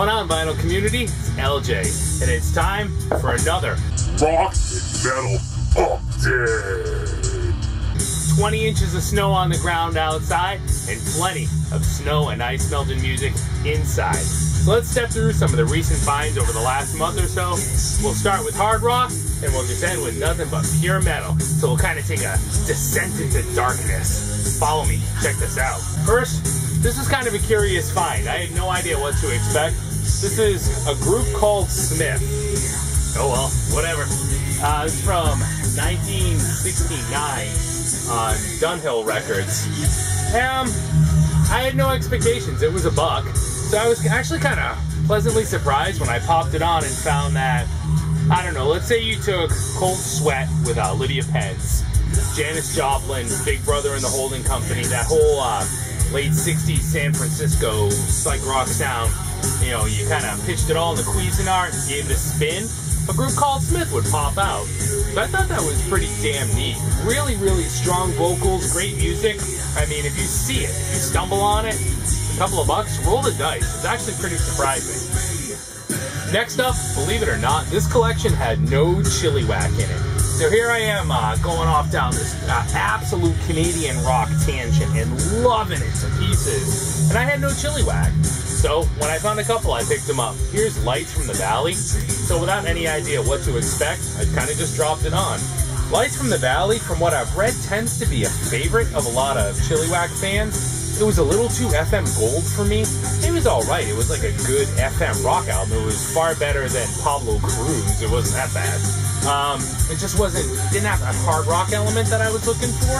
going on, vinyl community? It's LJ, and it's time for another Rock and Metal Update. 20 inches of snow on the ground outside, and plenty of snow and ice melting music inside. So let's step through some of the recent finds over the last month or so. We'll start with hard rock, and we'll just end with nothing but pure metal. So we'll kind of take a descent into darkness. Follow me, check this out. First, this is kind of a curious find. I had no idea what to expect. This is a group called Smith. Oh well, whatever. It's from 1969 on Dunhill Records. I had no expectations. It was a buck. So I was actually kind of pleasantly surprised when I popped it on and found that, I don't know, let's say you took Cold Sweat with Lydia Pence, Janis Joplin, Big Brother and the Holding Company, that whole late 60s San Francisco psych rock sound. You know, you kind of pitched it all in the Cuisinart, gave it a spin. A group called Smith would pop out. So I thought that was pretty damn neat. Really, really strong vocals, great music. I mean, if you see it, if you stumble on it, a couple of bucks, roll the dice. It's actually pretty surprising. Next up, believe it or not, this collection had no chili whack in it. So here I am going off down this absolute Canadian rock tangent and loving it to pieces. And I had no chili whack. So when I found a couple, I picked them up. Here's Lights from the Valley. So without any idea what to expect, I kind of just dropped it on. Lights from the Valley, from what I've read, tends to be a favorite of a lot of Chilliwack fans. It was a little too FM gold for me. It was alright. It was like a good FM rock album. It was far better than Pablo Cruz. It wasn't that bad. It just didn't have that hard rock element that I was looking for.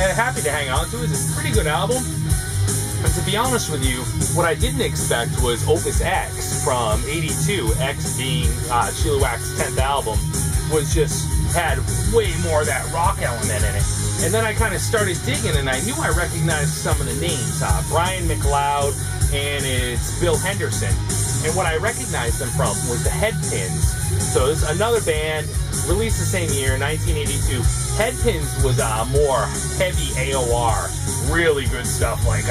And happy to hang on to it. It's a pretty good album. And to be honest with you, what I didn't expect was Opus X from '82, X being Chilliwack's 10th album, had way more of that rock element in it. And then I kind of started digging, and I knew I recognized some of the names. Brian McLeod, and it's Bill Henderson. And what I recognized them from was the Headpins. So this is another band, released the same year, 1982. Headpins was more heavy AOR, really good stuff like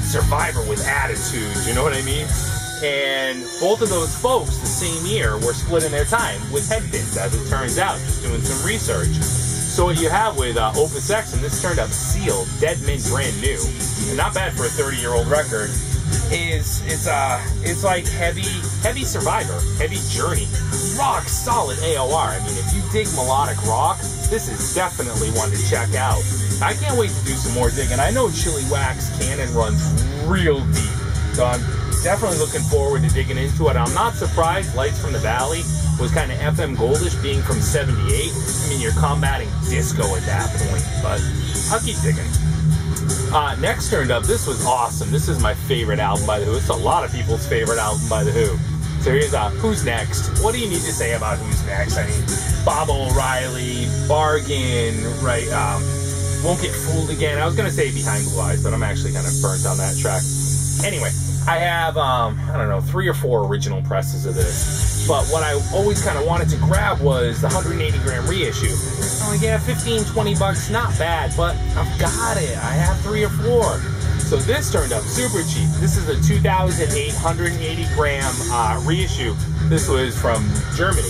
Survivor with Attitude, you know what I mean? And both of those folks the same year were splitting their time with Headpins, as it turns out, just doing some research. So what you have with Opus X, and this turned up sealed, dead mint, brand new, and not bad for a 30-year-old record, is it's like heavy Survivor, heavy Journey, rock solid AOR. I mean, if you dig melodic rock, this is definitely one to check out. I can't wait to do some more digging. I know Chilliwack's canon runs real deep, so I'm definitely looking forward to digging into it. I'm not surprised Lights from the Valley was kind of FM goldish, being from '78. I mean, you're combating disco at that point, but I'll keep digging. Next turned up, this was awesome. This is my favorite album by The Who. It's a lot of people's favorite album by The Who. So here's Who's Next. What do you need to say about Who's Next? I mean, Bob O'Reilly, Bargain, right? Won't Get Fooled Again. I was going to say Behind Blue Eyes, but I'm actually kind of burnt on that track. Anyway, I have, I don't know, 3 or 4 original presses of this. But what I always kind of wanted to grab was the 180-gram reissue. I'm like, yeah, 15, 20 bucks, not bad, but I've got it. I have 3 or 4. So this turned up super cheap. This is a 2008 180-gram reissue. This was from Germany.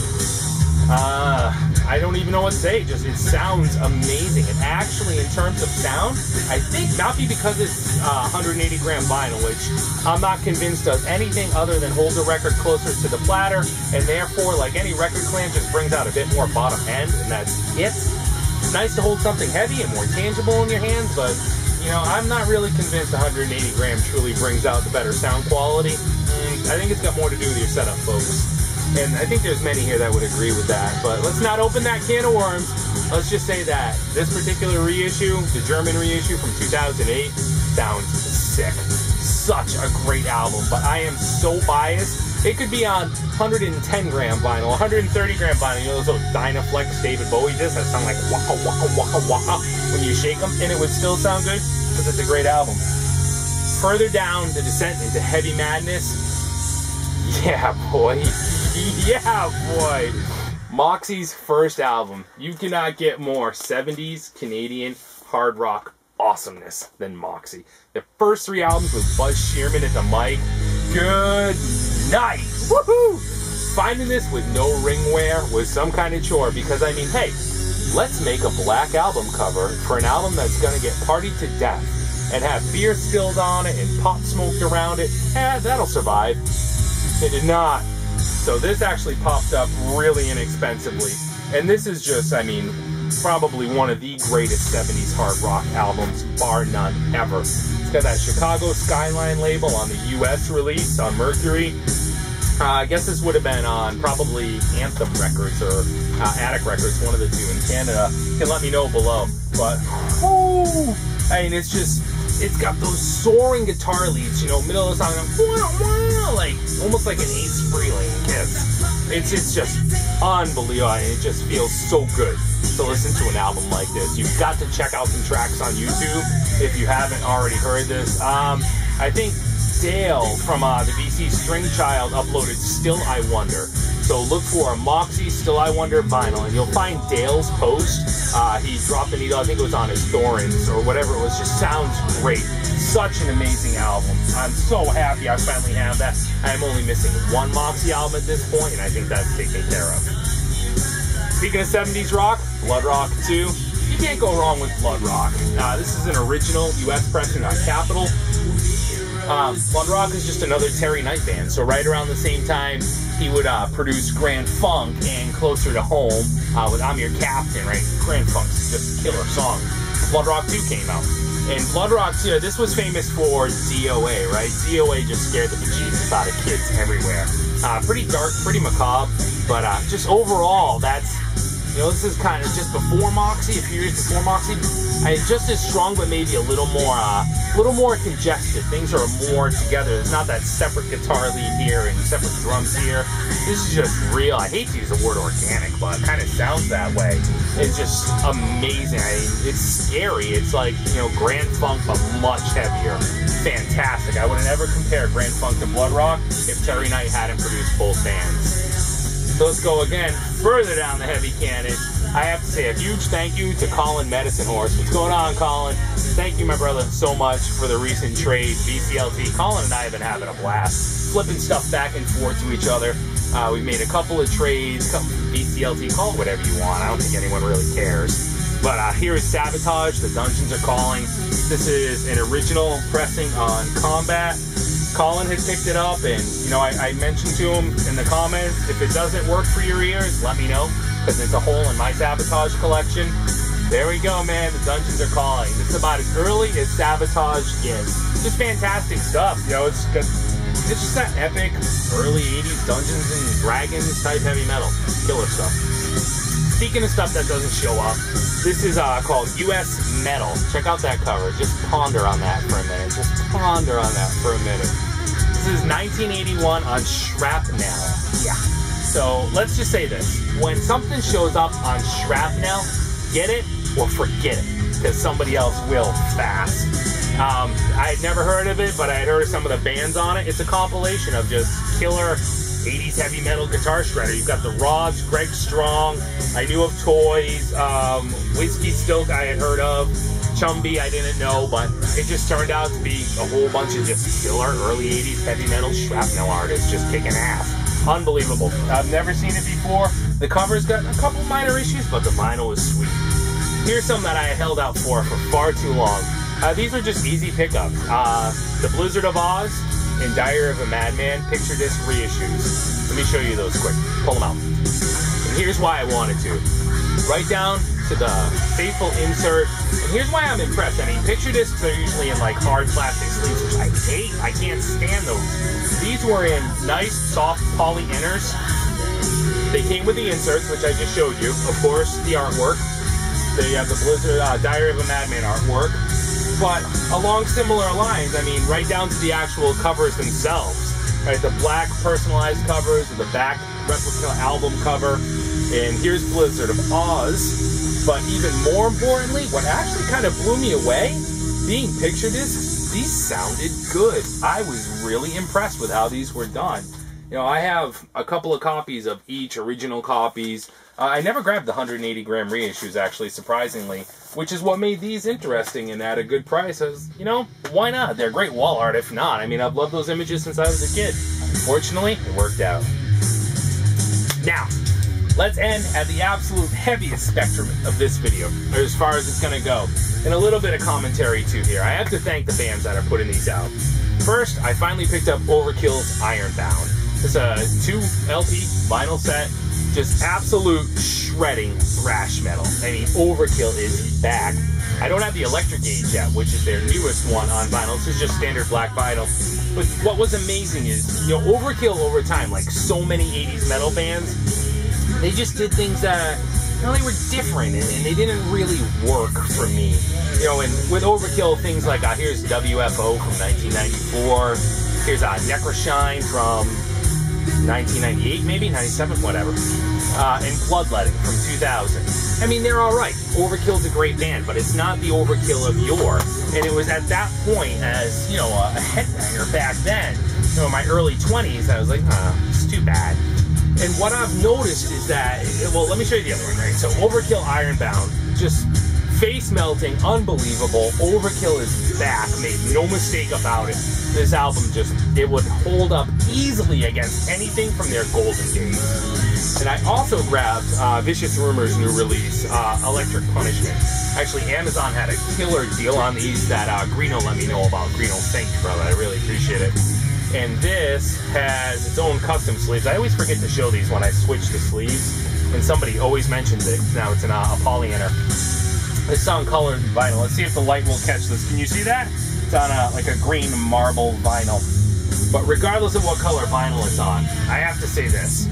I don't even know what to say. Just, it sounds amazing. And actually, in terms of sound, I think not because it's 180-gram vinyl, which I'm not convinced does anything other than hold the record closer to the platter, and therefore, like any record clamp, just brings out a bit more bottom end, and that's it. It's nice to hold something heavy and more tangible in your hands, but you know, I'm not really convinced 180-gram truly brings out the better sound quality. I think it's got more to do with your setup, folks. And I think there's many here that would agree with that. But let's not open that can of worms. Let's just say that this particular reissue, the German reissue from 2008, sounds sick. Such a great album. But I am so biased. It could be on 110-gram vinyl, 130-gram vinyl. You know those little Dynaflex David Bowie discs that sound like waka waka waka waka when you shake them, and it would still sound good because it's a great album. Further down the descent into heavy madness. Yeah, boy. Yeah, boy. Moxie's first album. You cannot get more 70s Canadian hard rock awesomeness than Moxie. The first 3 albums with Buzz Shearman at the mic. Good Nice! Woohoo! Finding this with no ring wear was some kind of chore because, I mean, hey, let's make a black album cover for an album that's gonna get partied to death and have beer spilled on it and pot smoked around it. That'll survive. It did not. So this actually popped up really inexpensively. And this is just, I mean, probably one of the greatest 70s hard rock albums, bar none, ever. It's got that Chicago Skyline label on the US release on Mercury. I guess this would have been on probably Anthem Records or Attic Records, one of the two in Canada. You can let me know below. But, oh, I mean, it's just, it's got those soaring guitar leads, you know, middle of the song, like, almost like an Ace Frehley Kiss. It's just unbelievable. It just feels so good to listen to an album like this. You've got to check out some tracks on YouTube if you haven't already heard this. I think Dale from the BC String Child uploaded Still I Wonder. So look for a Moxie Still I Wonder vinyl, and you'll find Dale's post. He dropped the needle, I think it was on his Thorns or whatever it was. Just sounds great. Such an amazing album. I'm so happy I finally have that. I'm only missing one Moxie album at this point, and I think that's taken care of. Speaking of 70s rock, Blood Rock 2. You can't go wrong with Blood Rock. This is an original US pressing on Capitol. Blood Rock is just another Terry Knight band. So right around the same time, he would produce Grand Funk and Closer to Home with I'm Your Captain, right? Grand Funk's just a killer song. Blood Rock 2 came out. And Blood Rock 2, this was famous for DOA, right? DOA just scared the bejesus out of kids everywhere. Pretty dark, pretty macabre, but just overall, that's, you know, this is kind of just before Moxie, a few years before Moxie. Just as strong, but maybe a little more congested. Things are more together. There's not that separate guitar lead here and separate drums here. This is just real. I hate to use the word organic, but it kind of sounds that way. It's just amazing. I mean, it's scary. It's like, you know, Grand Funk, but much heavier. Fantastic. I would have never compared Grand Funk to Blood Rock if Terry Knight hadn't produced both bands. So let's go again further down the heavy cannon. I have to say a huge thank you to Colin Medicine Horse. What's going on, Colin? Thank you, my brother, so much for the recent trade, BCLT. Colin and I have been having a blast, flipping stuff back and forth to each other. We made a couple of trades, BCLT, call it whatever you want. I don't think anyone really cares. But here is Sabotage, The Dungeons Are Calling. This is an original pressing on Combat. Colin had picked it up, and, you know, I mentioned to him in the comments, if it doesn't work for your ears, let me know, because it's a hole in my Sabotage collection. There we go, man. The Dungeons Are Calling. It's about as early as Sabotage gets. Just fantastic stuff. You know, it's just that epic early 80s Dungeons and Dragons type heavy metal. Killer stuff. Speaking of stuff that doesn't show up, this is called US Metal. Check out that cover. Just ponder on that for a minute. Just ponder on that for a minute. This is 1981 on Shrapnel. Yeah. So let's just say this. When something shows up on Shrapnel, get it or forget it, because somebody else will fast. I had never heard of it, but I had heard of some of the bands on it. It's a compilation of just killer 80s heavy metal guitar shredder. You've got the Rods, Greg Strong, I knew of Toys, Whiskey Stoke I had heard of, Chumby I didn't know, but it just turned out to be a whole bunch of just killer early 80s heavy metal shrapnel artists just kicking ass. Unbelievable. I've never seen it before. The cover's got a couple minor issues, but the vinyl is sweet. Here's something that I had held out for far too long. These are just easy pickups. The Blizzard of Oz and Diary of a Madman picture disc reissues. Let me show you those quick. Pull them out. And here's why I wanted to. Right down to the faithful insert. And here's why I'm impressed. I mean, picture discs are usually in like hard plastic sleeves, which I hate. I can't stand those. These were in nice, soft poly inners. They came with the inserts, which I just showed you. Of course, the artwork. They have the Blizzard Diary of a Madman artwork. But along similar lines, I mean, right down to the actual covers themselves. Right, the black personalized covers, the back replica album cover. And here's Blizzard of Oz. But even more importantly, what actually kind of blew me away, being picture discs, these sounded good. I was really impressed with how these were done. You know, I have a couple of copies of each, original copies. I never grabbed the 180 gram reissues, actually, surprisingly, which is what made these interesting and at a good price. I was, you know, why not? They're great wall art, if not. I mean, I've loved those images since I was a kid. Unfortunately, it worked out. Now, let's end at the absolute heaviest spectrum of this video, or as far as it's gonna go. And a little bit of commentary too here. I have to thank the bands that are putting these out. First, I finally picked up Overkill's Ironbound. It's a 2 LP vinyl set, just absolute shredding thrash metal. I mean, Overkill is back. I don't have the Electric Age yet, which is their newest one on vinyl. This is just standard black vinyl. But what was amazing is, you know, Overkill over time, like so many 80s metal bands, they just did things that, you know, they were different and they didn't really work for me. You know, and with Overkill, things like, here's WFO from 1994, here's Necroshine from 1998, maybe 97, whatever, and Bloodletting from 2000. I mean, they're all right. Overkill's a great band, but it's not the Overkill of yore. And it was at that point, as you know, a headbanger back then, you know, in my early 20s, I was like, it's too bad. And what I've noticed is that, well, let me show you the other one, right? So Overkill Ironbound, just face melting, unbelievable. Overkill is back, make no mistake about it. This album just, it would hold up easily against anything from their golden days. And I also grabbed Vicious Rumor's new release, Electric Punishment. Actually, Amazon had a killer deal on these that Greeno let me know about. Greeno, thank you, brother, I really appreciate it. And this has its own custom sleeves. I always forget to show these when I switch the sleeves, and somebody always mentions it. Now it's in a polyenter. It's on colored vinyl. Let's see if the light will catch this. Can you see that? It's on like a green marble vinyl. But regardless of what color vinyl it's on, I have to say this.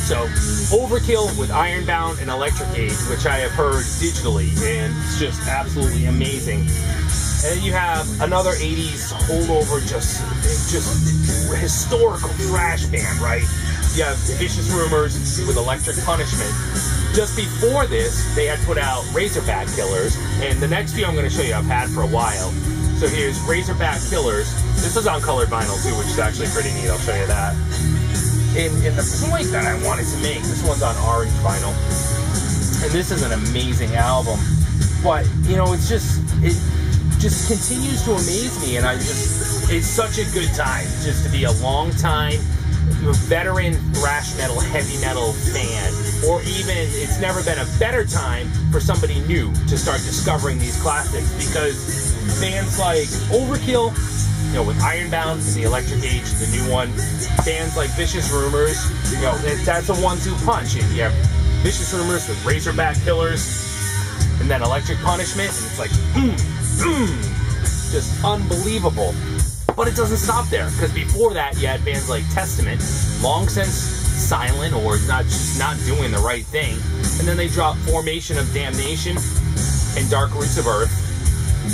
So, Overkill with Ironbound and Electric Age, which I have heard digitally, and it's just absolutely amazing. And then you have another 80s holdover, just historical thrash band, right? You have Vicious Rumors with Electric Punishment. Just before this, they had put out Razorback Killers, and the next few I'm going to show you I've had for a while. So here's Razorback Killers. This is on colored vinyl too, which is actually pretty neat. I'll show you that. And the point that I wanted to make, this one's on orange vinyl, and this is an amazing album. But you know, it just continues to amaze me, and it's such a good time just to be a long time veteran thrash metal, heavy metal fan, or even it's never been a better time for somebody new to start discovering these classics, because bands like Overkill, you know, with Ironbound and the Electric Age, the new one, bands like Vicious Rumors, you know, that's a 1-2 punch. And you have Vicious Rumors with Razorback Killers, and then Electric Punishment, and it's like, just unbelievable. But it doesn't stop there, because before that you had bands like Testament, long since silent or just not doing the right thing, and then they dropped Formation of Damnation and Dark Roots of Earth,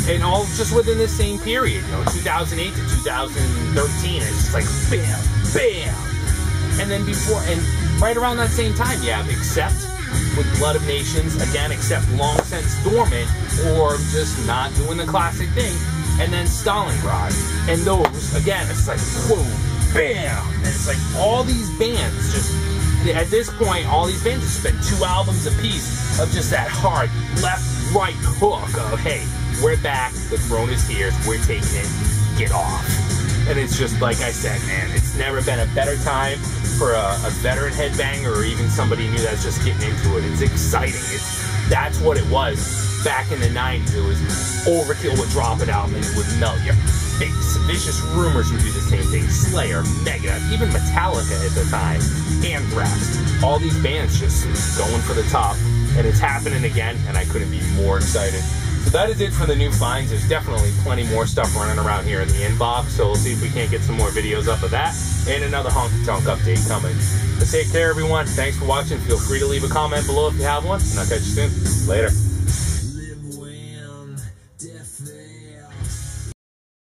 and all just within the same period, you know, 2008 to 2013. It's just like bam, bam, and then right around that same time you have Accept with Blood of Nations, again, Accept long since dormant or just not doing the classic thing. And then Stalingrad, and those, again, it's like, whoa, bam, and it's like all these bands just, at this point, all these bands have spent 2 albums apiece of just that hard left-right hook of, hey, we're back, the throne is here, we're taking it, get off. And it's just, like I said, man, it's never been a better time for a veteran headbanger or even somebody new that's just getting into it. It's exciting. That's what it was. Back in the 90s, it was Overkill would drop an album and it would melt your face. Vicious Rumors would do the same thing. Slayer, Megadeth, even Metallica at the time, Anthrax. All these bands just going for the top. And it's happening again, and I couldn't be more excited. So that is it for the new finds. There's definitely plenty more stuff running around here in the inbox, so we'll see if we can't get some more videos up of that, and another Honky Tonk update coming. So take care, everyone. Thanks for watching. Feel free to leave a comment below if you have one, and I'll catch you soon. Later.